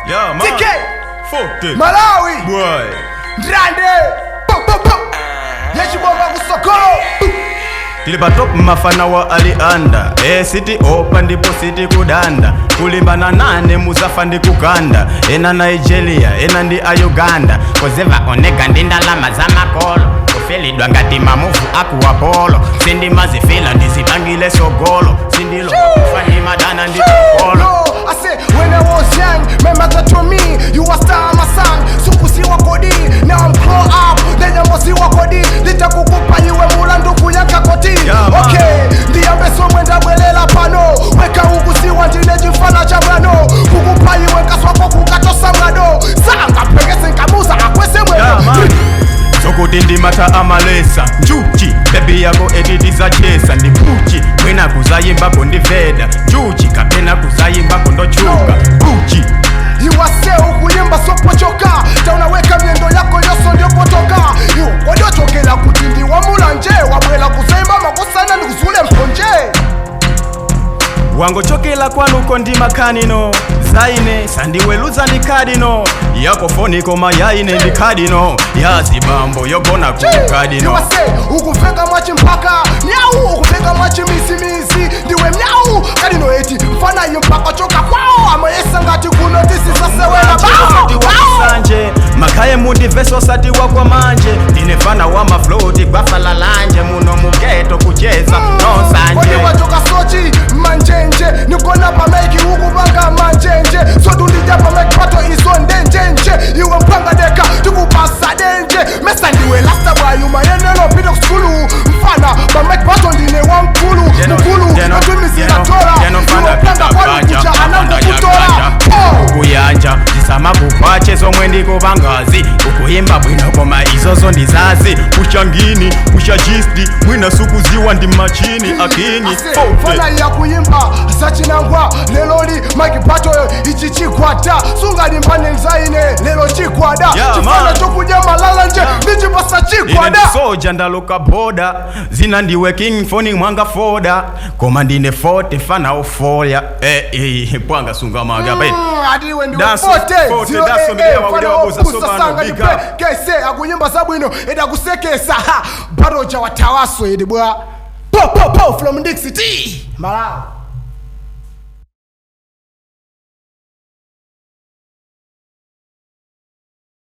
Yeah, man. Tkay Malawi. Bwoy Drande. Yechibonga kusokolo. Tilipa top mafana wa alianda. City open ndipo city kudanda. Kulimbana nane muzafa ndi kukanda. Ena Nigeria, ena ndi Uganda. Kozeva oneka ndindalama za makolo. Kufelidwa ngati mamuvu akuwa polo. Sindi mazifila ndizibangile sogolo. Sindilo kufani madana ndi polo. I say when I was young, my mother told me you a star my son. Sukusiwa kodi, now I'm grown up. Then you must see what kodi. Litakukupa iwe mulandu kuyanka koti. Okay, ndiyambe somwenda bwelela pano. Weka ukusiwa ndine jifana chamano. Kukupa iwe kaswako kukatosa mrado. Sanga pegese nkamuza akwese mwendo. Sokuti ndimata amalesa njuchi baby yako editiza chesa ndi Gucci mwina kuzayimba kondiveda njuchi kapena kuzayimba kondochuka Gucci iwase ukuyimba sopochoka taunaweka miendo yako yoso ndio potoka kodiochokela kuti ndi wamulanje wabwela kuzayimba makosana ndi kuzule mponje wangochokela kwanuko ndi makanino zaine sandiweluza ndi kadino yako foniko mayaine ndi kadino yazibambo yogona kukadino iwase ukuveka mwachi mpaka myau ukuveka mwachi misimisi ndiwe myau kadino eti mfana iyo mpaka choka kwao amayesa ngati kuno tisisasewela sanje makaye mundi veso sati wakwa manje ndinefana wa mafloti gwafala lanje muno mugeto kucheza no sanje wachoka sochi manjenje nikona pameki ukuvanga manjenje sodulija pameki pato iso ndenjenje iwe mpanga deka tikupasa denje mesa ndiwe lasta bwayu mayenelo pide kuskulu mfana pameki pato ndine wa mkulu natumizinatola iwe mpanga kwanu kucha anangu kutola kuyanja ndisama kuphache somwe ndikubangazi ukuyimba bwino koma izozo ndizazi kushangini kushajisti mwina sukuziwa ndi machini akini fana ya kuyimba zachinangwa leloli makipatoyo ichi chikwata sungalimbane nzaine lelo chikwada chifana chokuja malala nje ndichipasa chikwada soja ndaloka boda zina ndiwe king phone mwanga foda koma ndine forte fana ufolya pwanga sunga maga adiwe ndiwe forte kese akuyimba zabwino edakusekesa baroja watawaso edi bwa po from Dixie Malawi.